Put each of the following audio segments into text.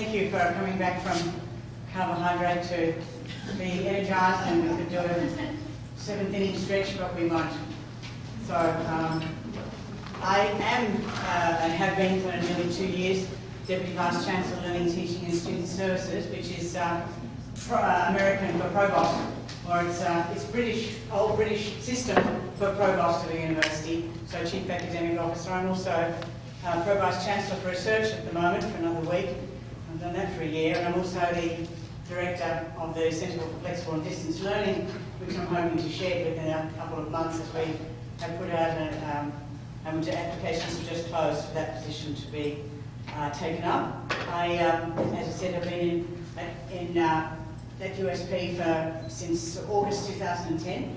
thank you for coming back from carbohydrate to be energised, and we could do a 7th inning stretch, but we won't. So I am and have been for nearly 2 years Deputy Vice Chancellor Learning, Teaching and Student Services, which is American for provost, or it's British, old British system for provost of a university, so Chief Academic Officer. I'm also Pro Vice Chancellor for Research at the moment for another week. I've done that for a year, and I'm also the Director of the Centre for Flexible and Distance Learning, which I'm hoping to share within a couple of months as we have put out applications have just closed for that position to be taken up. I, as I said, have been in at USP since August 2010.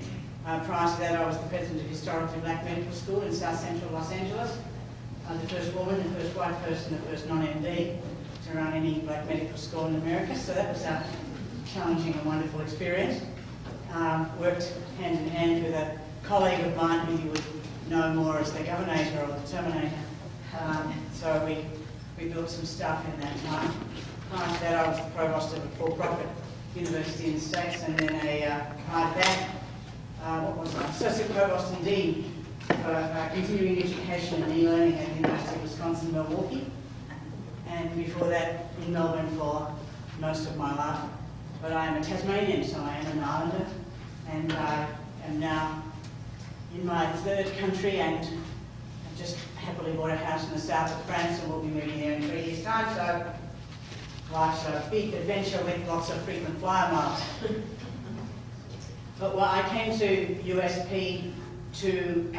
Prior to that, I was the President of Historically Black Medical School in South Central Los Angeles. I'm the first woman, the first white person, the first non-MD to run any black medical school in America, so that was a challenging and wonderful experience. Worked hand in hand with a colleague of mine who you would know more as the Governator or the Terminator. So we built some stuff in that time. Prior to that, I was the Provost of a for-profit university in the States, and then prior to that, Associate Provost and Dean for continuing education and e-learning at the University of Wisconsin-Milwaukee, and before that in Melbourne for most of my life. But I am a Tasmanian, so I am an islander, and I am now in my 3rd country, and I've just happily bought a house in the south of France, and we'll be moving there in 3 years' time, so life's a big adventure with lots of frequent flyer miles. But I came to USP to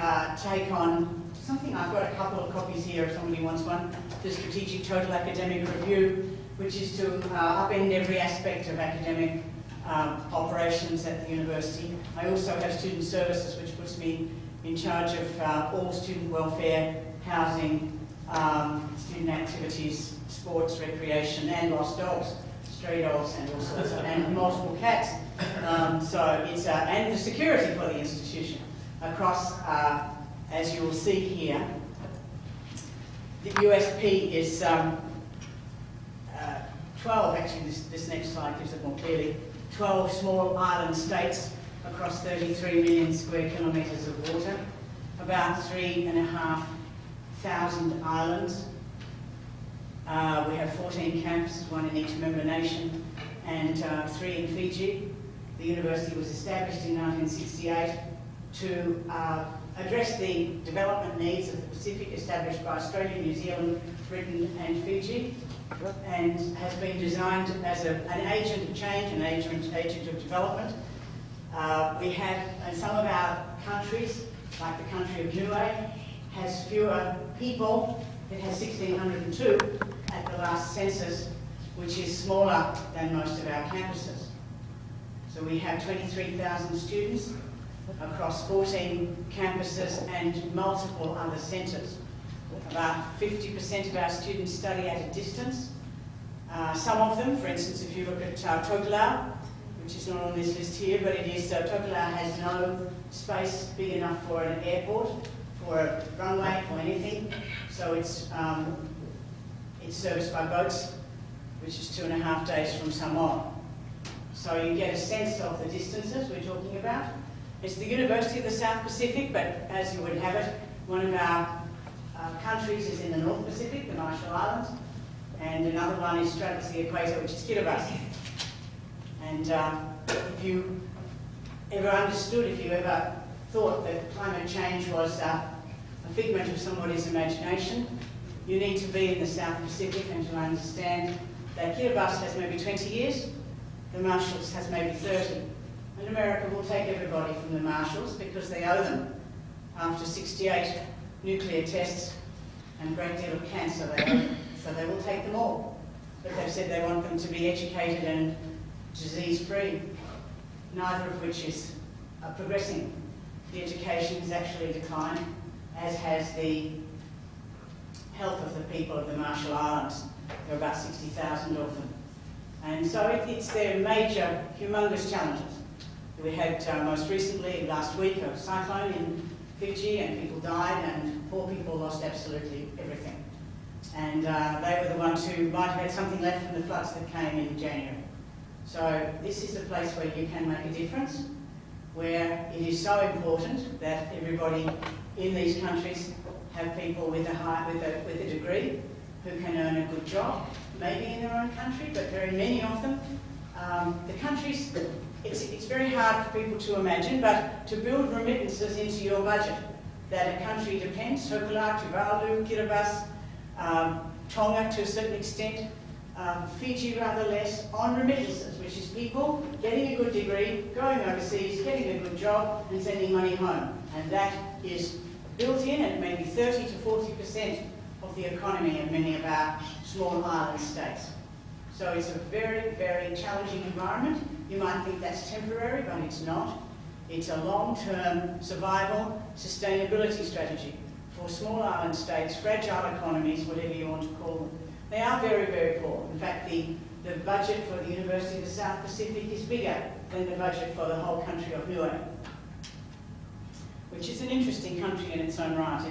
take on something. I've got a couple of copies here if somebody wants one, the Strategic Total Academic Review, which is to upend every aspect of academic operations at the university. I also have Student Services, which puts me in charge of all student welfare, housing, student activities, sports, recreation, and lost dogs, stray dogs, and all sorts of, and multiple cats. So it's and the security for the institution across, as you will see here. The USP is 12. Actually, this next slide gives it more clearly. 12 small island states across 33 million square kilometres of water, about 3,500 islands. We have 14 campuses, 1 in each member nation, and 3 in Fiji. The university was established in 1968 to address the development needs of the Pacific, established by Australia, New Zealand, Britain and Fiji, and has been designed as an agent of change, an agent of development. We have, in some of our countries, like the country of Niue, has fewer people. It has 1,602 at the last census, which is smaller than most of our campuses. So we have 23,000 students across 14 campuses and multiple other centres. About 50% of our students study at a distance. Some of them, for instance, if you look at Tokelau, which is not on this list here, but it is, Tokelau has no space big enough for an airport, for a runway, for anything. So it's serviced by boats, which is 2.5 days from Samoa. So you get a sense of the distances we're talking about. It's the University of the South Pacific, but as you would have it, one of our countries is in the North Pacific, the Marshall Islands, and another one is straddles the equator, which is Kiribati. And if you ever understood, if you ever thought that climate change was a figment of somebody's imagination, you need to be in the South Pacific and to understand that Kiribati has maybe 20 years, the Marshalls has maybe 30. And America will take everybody from the Marshalls because they owe them after 68 nuclear tests and a great deal of cancer they owe. So they will take them all. But they've said they want them to be educated and disease-free, neither of which is progressing. The education has actually declined, as has the health of the people of the Marshall Islands. There are about 60,000 of them. And so it's their major, humongous challenges. We had most recently, last week, a cyclone in Fiji, and people died, and poor people lost absolutely everything. And they were the ones who might have had something left from the floods that came in January. So this is a place where you can make a difference, where it is so important that everybody in these countries have people with a degree who can earn a good job, maybe in their own country, but very many of them. The countries, it's very hard for people to imagine, but to build remittances into your budget, that a country depends, Hokulā, Tuvalu, Kiribati, Tonga to a certain extent, Fiji rather less, on remittances, which is people getting a good degree, going overseas, getting a good job and sending money home. And that is built in at maybe 30 to 40% of the economy of many of our small island states. So it's a very, very challenging environment. You might think that's temporary, but it's not. It's a long-term survival, sustainability strategy for small island states, fragile economies, whatever you want to call them. They are very, very poor. In fact, the budget for the University of the South Pacific is bigger than the budget for the whole country of Niue, which is an interesting country in its own right,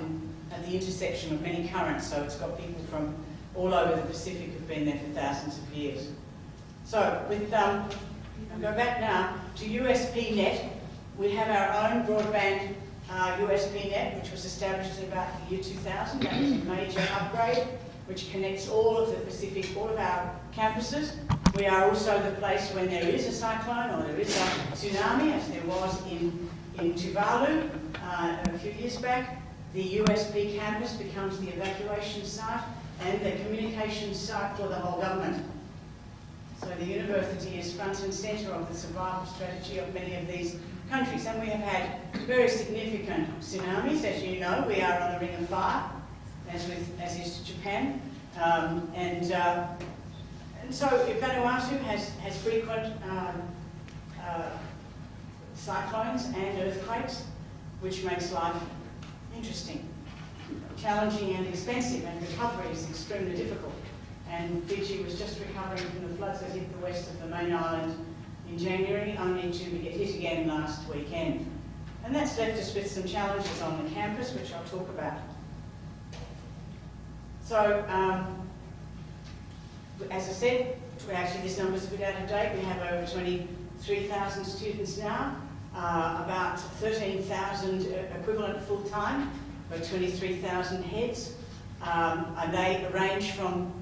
at the intersection of many currents, so it's got people from all over the Pacific who've been there for thousands of years. So, I'll go back now to USPNet. We have our own broadband USPNet, which was established in about the year 2000. That was a major upgrade, which connects all of the Pacific, all of our campuses. We are also the place when there is a cyclone or there is a tsunami, as there was in Tuvalu a few years back. The USB campus becomes the evacuation site and the communications site for the whole government. So the university is front and centre of the survival strategy of many of these countries. And we have had very significant tsunamis, as you know. We are on the ring of fire, as is Japan. And so Vanuatu has frequent cyclones and earthquakes, which makes life interesting, challenging and expensive, and recovery is extremely difficult. And Fiji was just recovering from the floods that hit the west of the main island in January, only to get hit again last weekend. And that's left us with some challenges on the campus, which I'll talk about. So, as I said, actually this number's a bit out of date. We have over 23,000 students now, about 13,000 equivalent full-time, about 23,000 heads. And they range from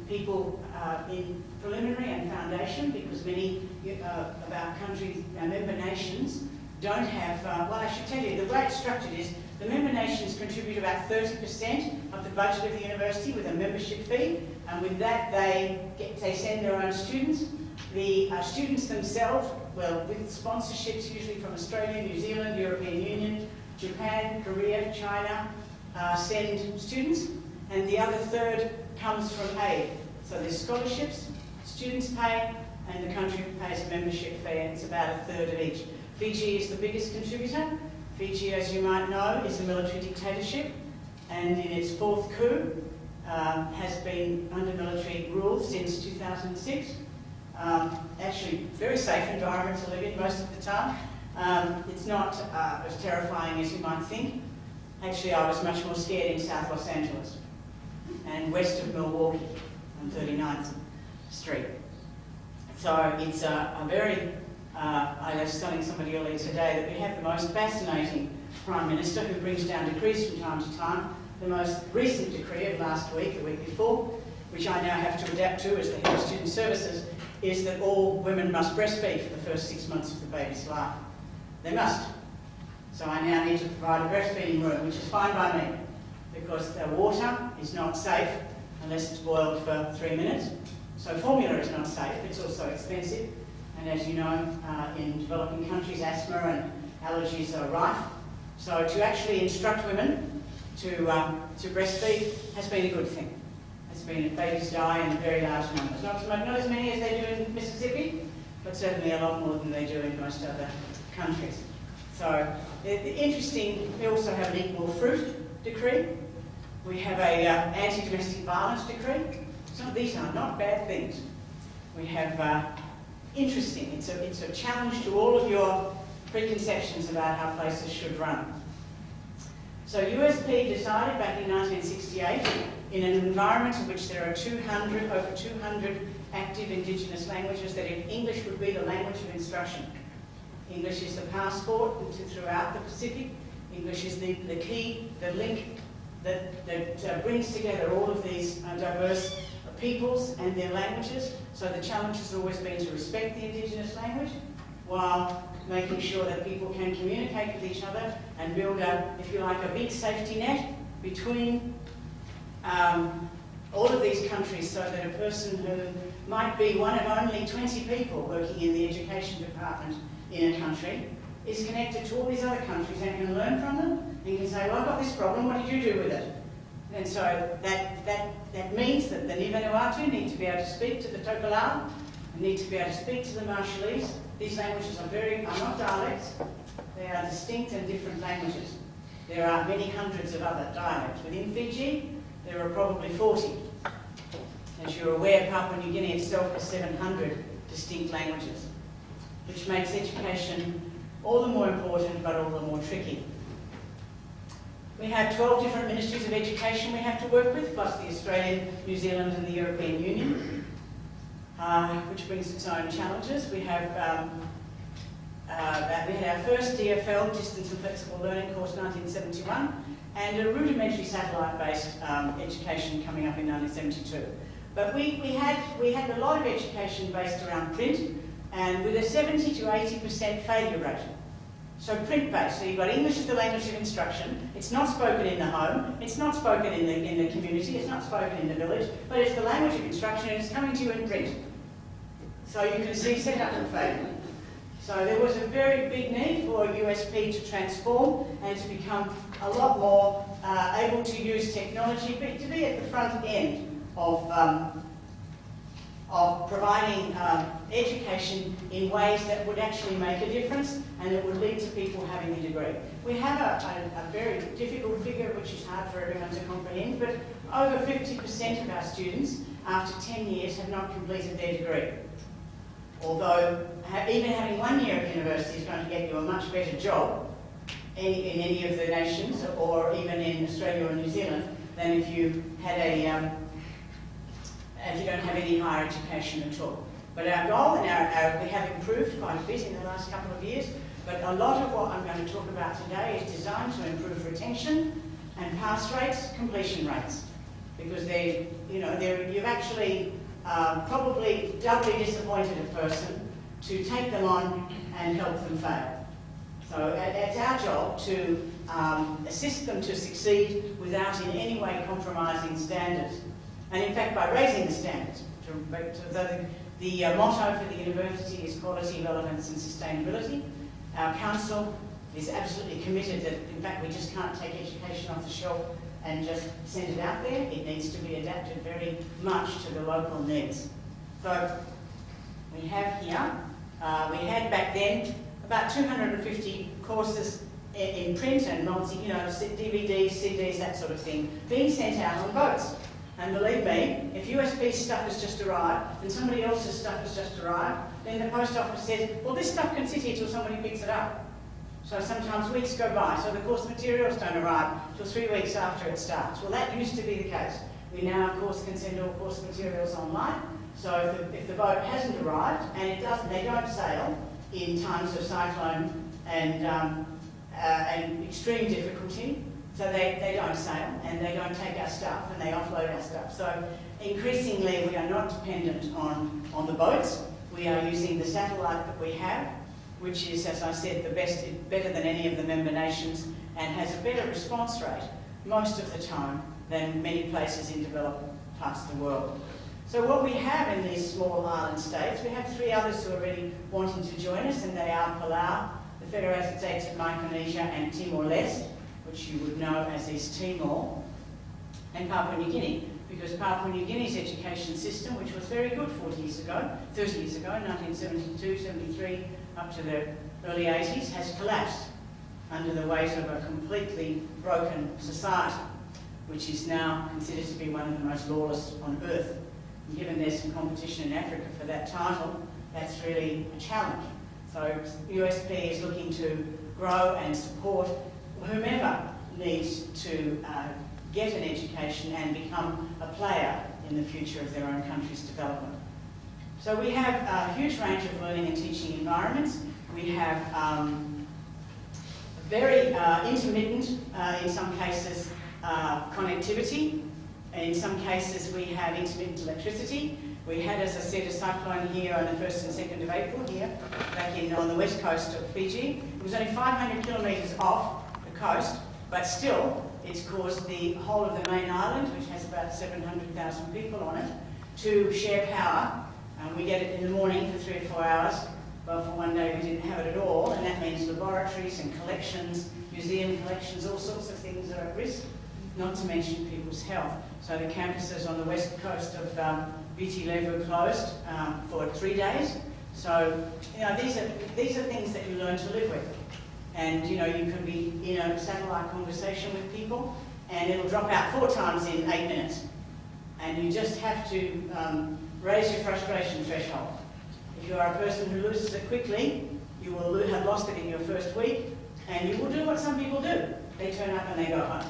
people in preliminary and foundation, because many of our countries, our member nations, don't have, well, I should tell you, the way it's structured is the member nations contribute about 30% of the budget of the university with a membership fee, and with that they send their own students. The students themselves, well, with sponsorships usually from Australia, New Zealand, European Union, Japan, Korea, China, send students, and the other third comes from aid. So there's scholarships, students pay, and the country pays a membership fee, and it's about a third of each. Fiji is the biggest contributor. Fiji, as you might know, is a military dictatorship, and in its fourth coup, has been under military rule since 2006. Actually, very safe environment to live in most of the time. It's not as terrifying as you might think. Actually, I was much more scared in South Los Angeles and west of Milwaukee on 39th Street. So it's a very, I was telling somebody earlier today that we have the most fascinating Prime Minister who brings down decrees from time to time. The most recent decree of last week, the week before, which I now have to adapt to as the head of student services, is that all women must breastfeed for the first 6 months of the baby's life. They must. So I now need to provide a breastfeeding room, which is fine by me, because the water is not safe unless it's boiled for 3 minutes. So formula is not safe, it's also expensive. And as you know, in developing countries, asthma and allergies are rife. So to actually instruct women to breastfeed has been a good thing. It's been babies die in very large numbers. Not as many as they do in Mississippi, but certainly a lot more than they do in most other countries. So, interesting, we also have an equal fruit decree. We have a anti-domestic violence decree. Some of these are not bad things. We have, interesting, it's a challenge to all of your preconceptions about how places should run. So USP decided back in 1968, in an environment in which there are over 200 active Indigenous languages, that English would be the language of instruction. English is the passport throughout the Pacific. English is the key, the link that brings together all of these diverse peoples and their languages. So the challenge has always been to respect the Indigenous language while making sure that people can communicate with each other and build a, if you like, a big safety net between all of these countries, so that a person who might be one of only 20 people working in the education department in a country is connected to all these other countries and can learn from them and can say, well, I've got this problem, what did you do with it? And so that means that the Niue need to be able to speak to the Tokelau, need to be able to speak to the Marshallese. These languages are not dialects, they are distinct and different languages. There are many hundreds of other dialects. Within Fiji, there are probably 40. As you're aware, Papua New Guinea itself has 700 distinct languages, which makes education all the more important but all the more tricky. We have 12 different ministries of education we have to work with, plus the Australian, New Zealand and the European Union, which brings its own challenges. We had our first DFL, Distance and Flexible Learning course, 1971, and a rudimentary satellite-based education coming up in 1972. But we had a lot of education based around print, and with a 70 to 80% failure rate. So print-based, so you've got English as the language of instruction. It's not spoken in the home, it's not spoken in the community, it's not spoken in the village, but it's the language of instruction and it's coming to you in print. So you can see set up for failure. So there was a very big need for USP to transform and to become a lot more able to use technology, but to be at the front end of providing education in ways that would actually make a difference and that would lead to people having a degree. We have a very difficult figure which is hard for everyone to comprehend, but over 50% of our students after 10 years have not completed their degree. Although even having 1 year at university is going to get you a much better job in any of the nations, or even in Australia or New Zealand, than if you had if you don't have any higher education at all. But our goal, and we have improved quite a bit in the last couple of years, but a lot of what I'm going to talk about today is designed to improve retention and pass rates, completion rates, because you've actually probably doubly disappointed a person to take them on and help them fail. So it's our job to assist them to succeed without in any way compromising standards. And in fact, by raising the standards, the motto for the university is quality, relevance and sustainability. Our council is absolutely committed that, in fact, we just can't take education off the shelf and just send it out there. It needs to be adapted very much to the local needs. So we have here, we had back then about 250 courses in print and DVDs, CDs, that sort of thing, being sent out on boats. And believe me, if USP stuff has just arrived and somebody else's stuff has just arrived, then the post office says, well, this stuff can sit here till somebody picks it up. So sometimes weeks go by, so the course materials don't arrive till 3 weeks after it starts. Well, that used to be the case. We now, of course, can send all course materials online. So if the boat hasn't arrived, and they don't sail in times of cyclone and extreme difficulty, so they don't sail and they don't take our stuff and they offload our stuff. So increasingly we are not dependent on the boats. We are using the satellite that we have, which is, as I said, better than any of the member nations and has a better response rate most of the time than many places in developed parts of the world. So what we have in these small island states, we have 3 others who are really wanting to join us, and they are Palau, the Federated States of Micronesia and Timor-Leste, which you would know as East Timor, and Papua New Guinea, because Papua New Guinea's education system, which was very good 30 years ago, 1972, 73, up to the early 80s, has collapsed under the weight of a completely broken society, which is now considered to be one of the most lawless on earth. And given there's some competition in Africa for that title, that's really a challenge. So USP is looking to grow and support whomever need to get an education and become a player in the future of their own country's development. So we have a huge range of learning and teaching environments. We have very intermittent, in some cases, connectivity. In some cases, we have intermittent electricity. We had, as I said, a cyclone here on the 1st and 2nd of April here, back on the west coast of Fiji. It was only 500 kilometres off the coast, but still, it's caused the whole of the main island, which has about 700,000 people on it, to share power. We get it in the morning for 3 or 4 hours. Well, for one day we didn't have it at all, and that means laboratories and collections, museum collections, all sorts of things are at risk, not to mention people's health. So the campuses on the west coast of Fiji were closed for 3 days. So, you know, these are things that you learn to live with. And, you know, you can be in a satellite conversation with people, and it'll drop out 4 times in 8 minutes. And you just have to raise your frustration threshold. If you are a person who loses it quickly, you will have lost it in your first week, and you will do what some people do. They turn up and they go home.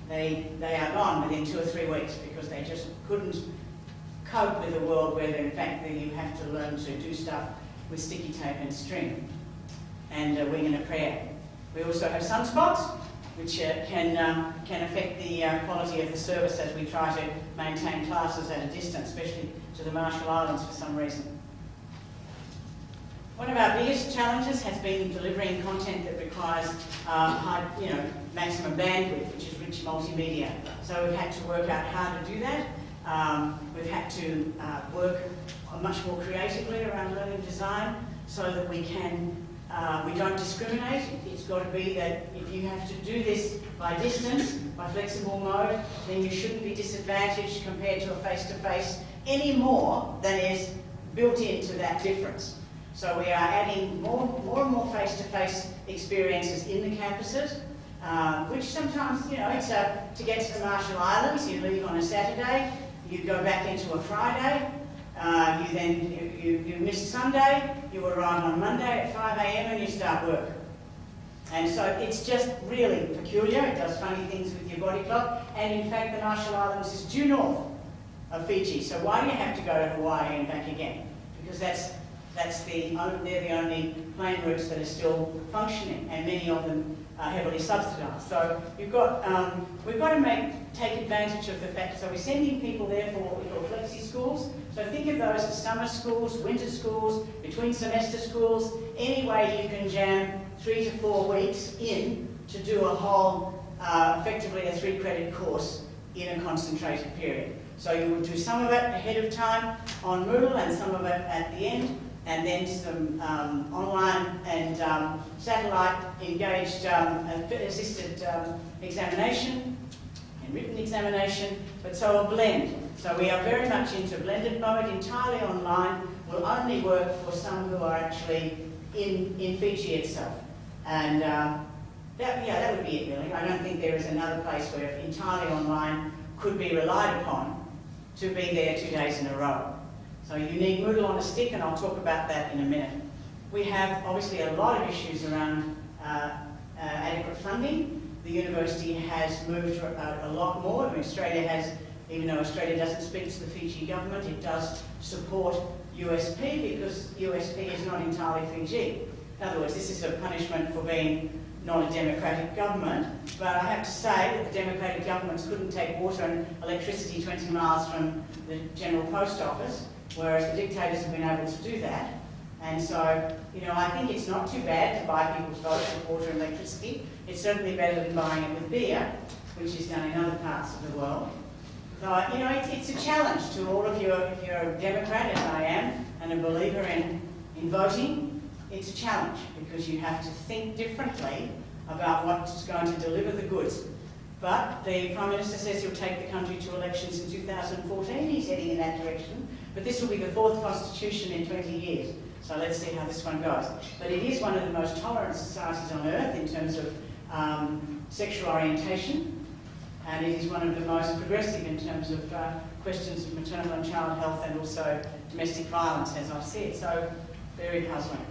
They are gone within 2 or 3 weeks because they just couldn't cope with a world where, in fact, you have to learn to do stuff with sticky tape and string and a wing and a prayer. We also have sunspots, which can affect the quality of the service as we try to maintain classes at a distance, especially to the Marshall Islands for some reason. One of our biggest challenges has been delivering content that requires maximum bandwidth, which is rich multimedia. So we've had to work out how to do that. We've had to work much more creatively around learning design so that we don't discriminate. It's got to be that if you have to do this by distance, by flexible mode, then you shouldn't be disadvantaged compared to a face-to-face any more than is built into that difference. So we are adding more and more face-to-face experiences in the campuses, which sometimes, you know, it's to get to the Marshall Islands, you leave on a Saturday, you go back into a Friday, you miss Sunday, you arrive on Monday at 5 a.m. and you start work. And so it's just really peculiar. It does funny things with your body clock. And in fact, the Marshall Islands is due north of Fiji. So why do you have to go to Hawaii and back again? Because they're the only plane routes that are still functioning, and many of them are heavily subsidised. So we've got to take advantage of the fact. So we're sending people there for what we call flexi schools. So think of those as summer schools, winter schools, between semester schools, any way you can jam 3 to 4 weeks in to do a whole, effectively a 3-credit course in a concentrated period. So you will do some of it ahead of time on Moodle and some of it at the end, and then some online and satellite engaged assisted examination and written examination, but so a blend. So we are very much into blended mode, entirely online, will only work for some who are actually in Fiji itself. And that would be it really. I don't think there is another place where entirely online could be relied upon to be there 2 days in a row. So you need Moodle on a stick, and I'll talk about that in a minute. We have obviously a lot of issues around adequate funding. The university has moved a lot more. I mean, Australia has, even though Australia doesn't speak to the Fiji government, it does support USP because USP is not entirely Fiji. In other words, this is a punishment for being not a democratic government, but I have to say that the democratic governments couldn't take water and electricity 20 miles from the General Post Office, whereas the dictators have been able to do that. And so, you know, I think it's not too bad to buy people's votes with water and electricity. It's certainly better than buying it with beer, which is done in other parts of the world. So, you know, it's a challenge to all of you. If you're a Democrat, as I am, and a believer in voting, it's a challenge because you have to think differently about what's going to deliver the goods. But the Prime Minister says he'll take the country to elections in 2014. He's heading in that direction. But this will be the 4th constitution in 20 years. So let's see how this one goes. But it is one of the most tolerant societies on earth in terms of sexual orientation. And it is one of the most progressive in terms of questions of maternal and child health and also domestic violence, as I've said. So very puzzling.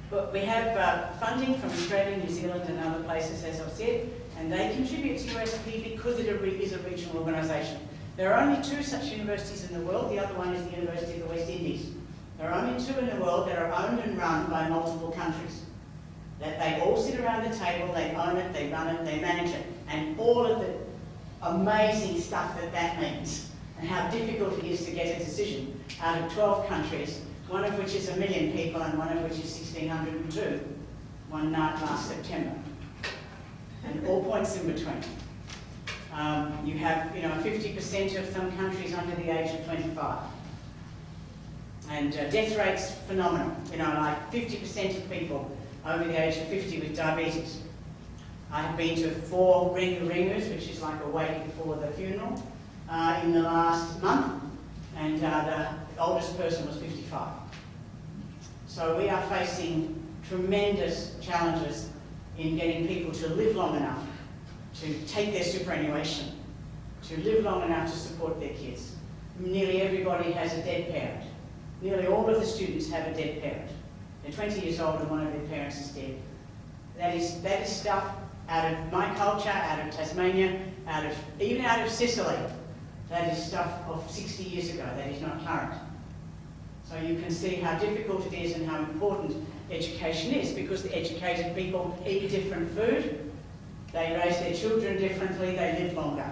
But we have funding from Australia, New Zealand and other places, as I've said, and they contribute to USP because it is a regional organisation. There are only 2 such universities in the world. The other one is the University of the West Indies. There are only 2 in the world that are owned and run by multiple countries. That they all sit around the table, they own it, they run it, they manage it, and all of the amazing stuff that means, and how difficult it is to get a decision out of 12 countries, one of which is 1 million people and one of which is 1,602, one night last September, and all points in between. You have, 50% of some countries under the age of 25. And death rates phenomenal, like 50% of people over the age of 50 with diabetes. I have been to 4 ringu-ringus, which is like a wake before the funeral, in the last month, and the oldest person was 55. So we are facing tremendous challenges in getting people to live long enough to take their superannuation, to live long enough to support their kids. Nearly everybody has a dead parent. Nearly all of the students have a dead parent. They're 20 years old and one of their parents is dead. That is stuff out of my culture, out of Tasmania, even out of Sicily. That is stuff of 60 years ago. That is not current. So you can see how difficult it is and how important education is, because the educated people eat different food, they raise their children differently, they live longer,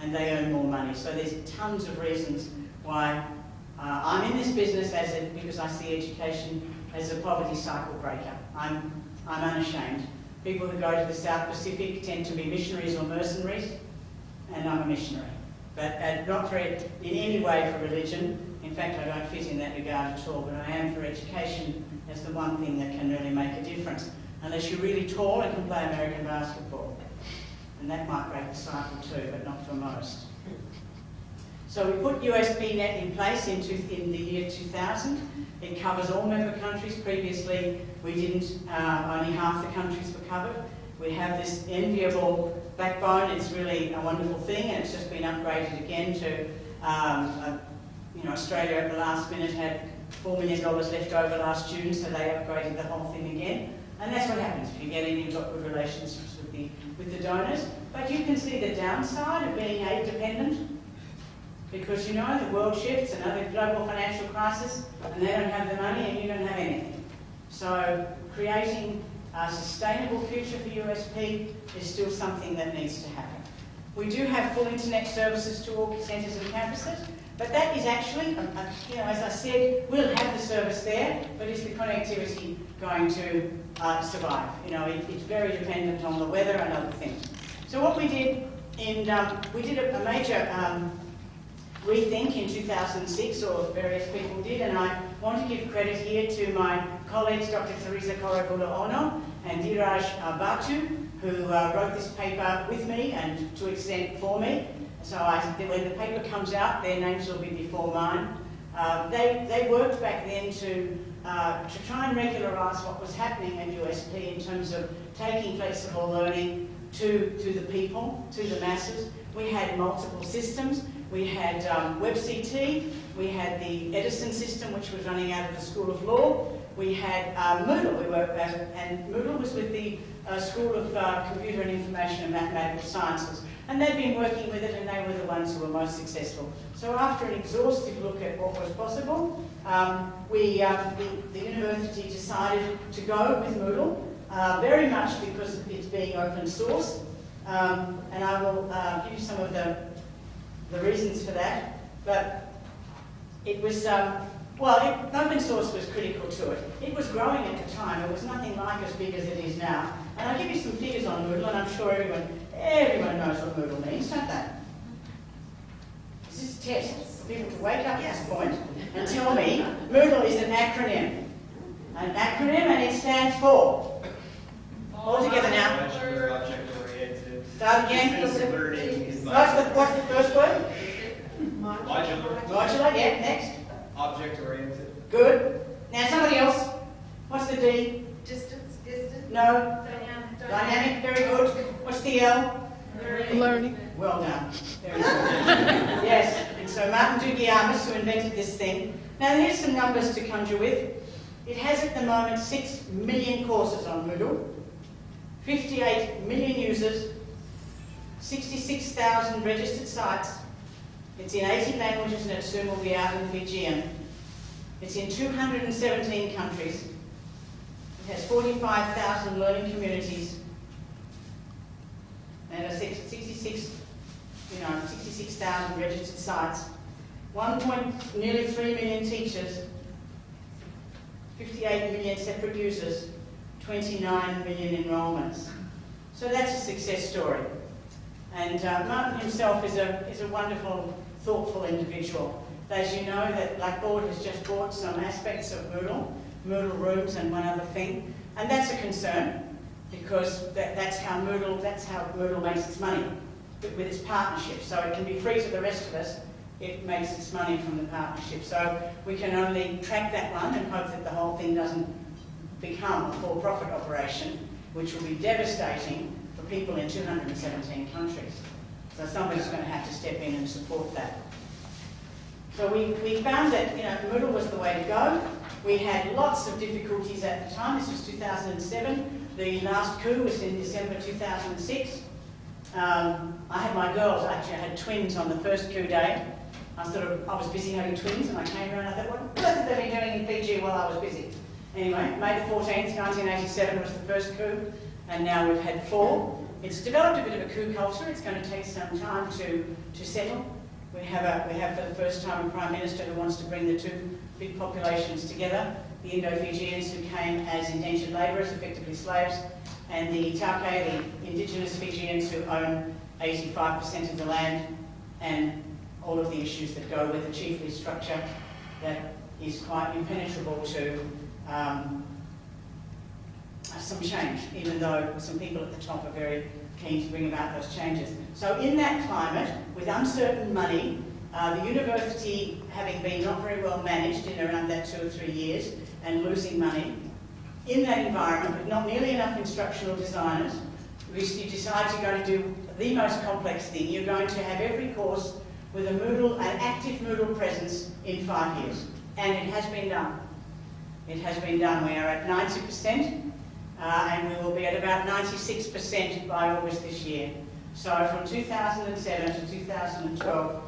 and they earn more money. So there's tons of reasons why I'm in this business because I see education as a poverty cycle breaker. I'm unashamed. People who go to the South Pacific tend to be missionaries or mercenaries, and I'm a missionary. But not in any way for religion. In fact, I don't fit in that regard at all, but I am for education as the one thing that can really make a difference. Unless you're really tall and can play American basketball. And that might break the cycle too, but not for most. So we put USPNet in place in the year 2000. It covers all member countries. Previously, we didn't, only half the countries were covered. We have this enviable backbone. It's really a wonderful thing, and it's just been upgraded again to, Australia at the last minute had $4 million left over last June, so they upgraded the whole thing again. And that's what happens if you get in, you've got good relationships with the donors. But you can see the downside of being aid dependent, because the world shifts, another global financial crisis, and they don't have the money and you don't have anything. So creating a sustainable future for USP is still something that needs to happen. We do have full internet services to all centres and campuses, but that is actually, as I said, we'll have the service there, but is the connectivity going to survive? It's very dependent on the weather and other things. So what we did, we did a major rethink in 2006, or various people did, and I want to give credit here to my colleagues, Dr. Teresa Koravula-Ono and Dheeraj Batu, who wrote this paper with me and to an extent for me. So when the paper comes out, their names will be before mine. They worked back then to try and regularise what was happening at USP in terms of taking flexible learning to the people, to the masses. We had multiple systems. We had WebCT, we had the Edison system, which was running out of the School of Law. We had Moodle, and Moodle was with the School of Computer and Information and Mathematical Sciences. And they'd been working with it, and they were the ones who were most successful. So after an exhaustive look at what was possible, the university decided to go with Moodle, very much because it's being open source. And I will give you some of the reasons for that. But it was, open source was critical to it. It was growing at the time. It was nothing like as big as it is now. And I'll give you some figures on Moodle, and I'm sure everyone knows what Moodle means, don't they? This is a test for people to wake up at this point and tell me Moodle is an acronym. An acronym, and it stands for? All together now. Object-oriented. Start again. What's the first word? Modular. Modular, yeah, next. Object-oriented. Good. Now somebody else. What's the D? Distance. No. Dynamic, very good. What's the L? Learning. Well done. Very good. Yes, and so Martin Duguiamas, who invented this thing. Now here's some numbers to conjure with. It has at the moment 6 million courses on Moodle, 58 million users, 66,000 registered sites. It's in 80 languages and it soon will be out in Fijian. It's in 217 countries. It has 45,000 learning communities and 66,000 registered sites. Nearly 3 million teachers, 58 million separate users, 29 million enrolments. So that's a success story. And Martin himself is a wonderful, thoughtful individual. As you know, that Blackboard has just bought some aspects of Moodle rooms and one other thing, and that's a concern because that's how Moodle makes its money, with its partnership. So it can be free to the rest of us. It makes its money from the partnership. So we can only track that one and hope that the whole thing doesn't become a for-profit operation, which will be devastating for people in 217 countries. So somebody's going to have to step in and support that. So we found that Moodle was the way to go. We had lots of difficulties at the time. This was 2007. The last coup was in December 2006. I had my girls, actually I had twins on the first coup day. I was busy having twins and I came around and I thought, what on earth have they been doing in Fiji while I was busy? Anyway, May the 14th, 1987 was the first coup, and now we've had 4. It's developed a bit of a coup culture. It's going to take some time to settle. We have for the first time a Prime Minister who wants to bring the two big populations together, the Indo-Fijians who came as indentured labourers, effectively slaves, and the Tauke, the indigenous Fijians who own 85% of the land, and all of the issues that go with a chiefly structure that is quite impenetrable to some change, even though some people at the top are very keen to bring about those changes. So in that climate, with uncertain money, the university having been not very well managed in around that 2 or 3 years and losing money, in that environment with not nearly enough instructional designers, you decide you're going to do the most complex thing. You're going to have every course with an active Moodle presence in 5 years. And it has been done. It has been done. We are at 90%, and we will be at about 96% by August this year. So from 2007 to 2012,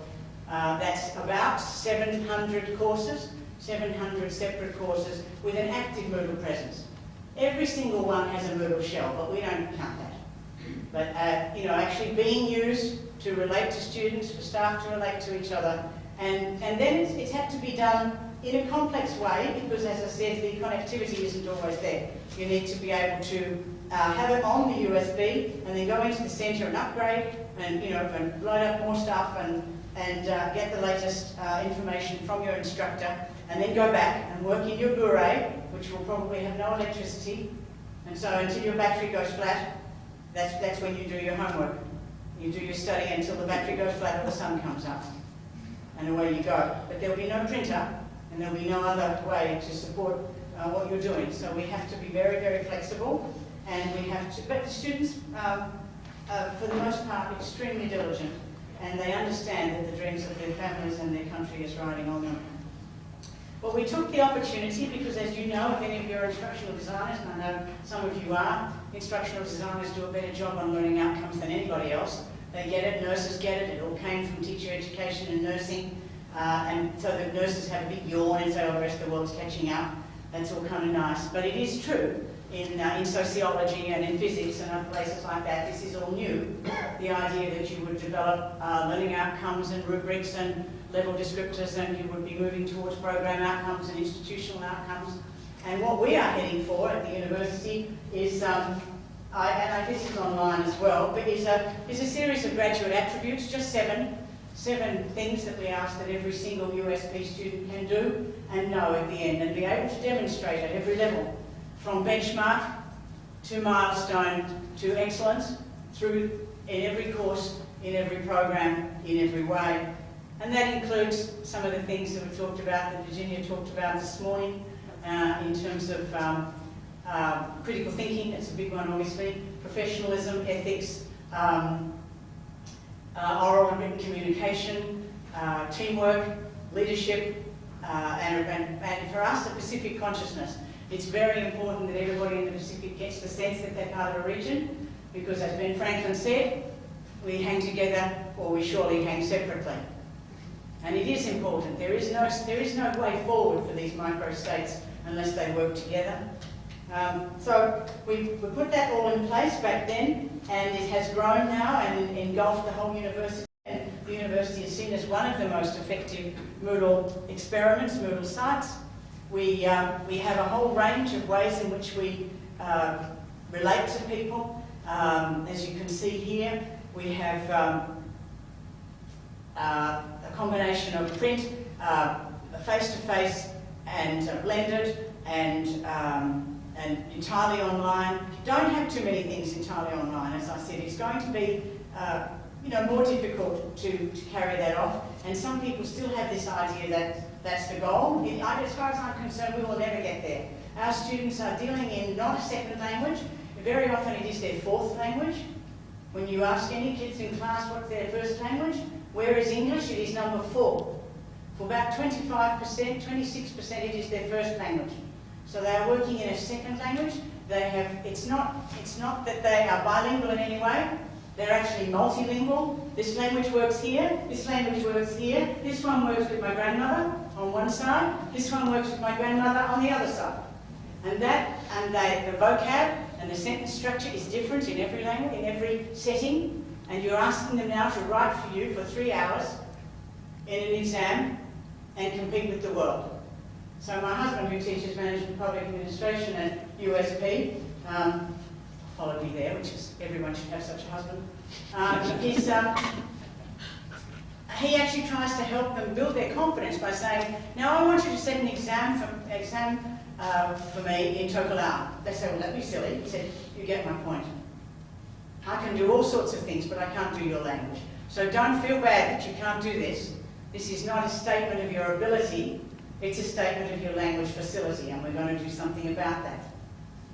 that's about 700 courses, 700 separate courses with an active Moodle presence. Every single one has a Moodle shell, but we don't count that. But actually being used to relate to students, for staff to relate to each other, and then it's had to be done in a complex way because, as I said, the connectivity isn't always there. You need to be able to have it on the USB and then go into the centre and upgrade and and load up more stuff and get the latest information from your instructor, and then go back and work in your Bure, which will probably have no electricity, and so until your battery goes flat, that's when you do your homework. You do your study until the battery goes flat or the sun comes up, and away you go. But there'll be no printer, and there'll be no other way to support what you're doing. So we have to be very, very flexible, and we have to, but the students, for the most part, are extremely diligent, and they understand that the dreams of their families and their country is riding on them. Well, we took the opportunity because, as you know, if any of you are instructional designers, and I know some of you are, instructional designers do a better job on learning outcomes than anybody else. They get it, nurses get it, it all came from teacher education and nursing, and so the nurses have a big yawn and say, oh, the rest of the world's catching up. That's all kind of nice, but it is true. In sociology and in physics and other places like that, this is all new. The idea that you would develop learning outcomes and rubrics and level descriptors, and you would be moving towards program outcomes and institutional outcomes. And what we are heading for at the university is, and this is online as well, but is a series of graduate attributes, just seven things that we ask that every single USP student can do and know at the end, and be able to demonstrate at every level, from benchmark to milestone to excellence, through in every course, in every program, in every way. And that includes some of the things that we talked about, that Virginia talked about this morning, in terms of critical thinking. That's a big one, obviously. Professionalism, ethics, oral and written communication, teamwork, leadership, and for us, a Pacific consciousness. It's very important that everybody in the Pacific gets the sense that they're part of a region, because as Ben Franklin said, we hang together or we surely hang separately. And it is important. There is no way forward for these micro-states unless they work together. So we put that all in place back then, and it has grown now and engulfed the whole university. And the university is seen as one of the most effective Moodle experiments, Moodle sites. We have a whole range of ways in which we relate to people. As you can see here, we have a combination of print, face-to-face, and blended, and entirely online. You don't have too many things entirely online. As I said, it's going to be more difficult to carry that off. And some people still have this idea that that's the goal. As far as I'm concerned, we will never get there. Our students are dealing in not a second language. Very often it is their fourth language. When you ask any kids in class what's their first language, where is English? It is number 4. For about 25%, 26% it is their first language. So they are working in a second language. It's not that they are bilingual in any way. They're actually multilingual. This language works here, this language works here, this one works with my grandmother on one side, this one works with my grandmother on the other side. And the vocab and the sentence structure is different in every language, in every setting, and you're asking them now to write for you for 3 hours in an exam and compete with the world. So my husband, who teaches management public administration at USP, followed me there, which is everyone should have such a husband. He actually tries to help them build their confidence by saying, now I want you to set an exam for me in Tokelau. They say, well, that'd be silly. He said, you get my point. I can do all sorts of things, but I can't do your language. So don't feel bad that you can't do this. This is not a statement of your ability, it's a statement of your language facility, and we're going to do something about that.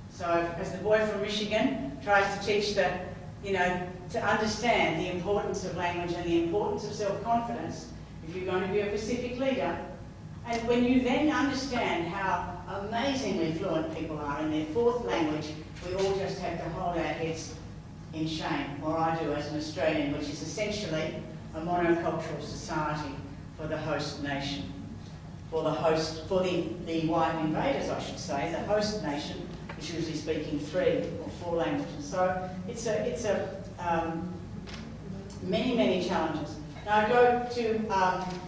So as the boy from Michigan tries to teach to understand the importance of language and the importance of self-confidence, if you're going to be a Pacific leader, and when you then understand how amazingly fluent people are in their fourth language, we all just have to hold our heads in shame, or I do as an Australian, which is essentially a monocultural society for the host nation. For the white invaders, I should say, the host nation is usually speaking 3 or 4 languages. So it's many challenges. Now I go to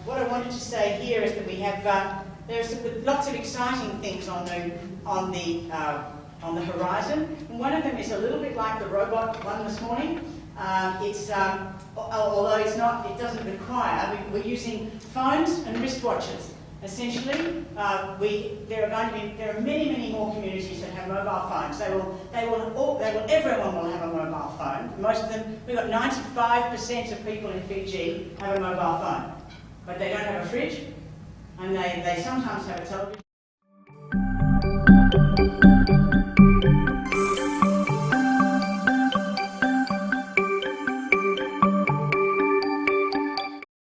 what I wanted to say here is that we have there's lots of exciting things on the horizon. And one of them is a little bit like the robot one this morning. Although it doesn't require. We're using phones and wristwatches. Essentially, there are many more communities that have mobile phones. Everyone will have a mobile phone. Most of them, we've got 95% of people in Fiji have a mobile phone, but they don't have a fridge, and they sometimes have a television.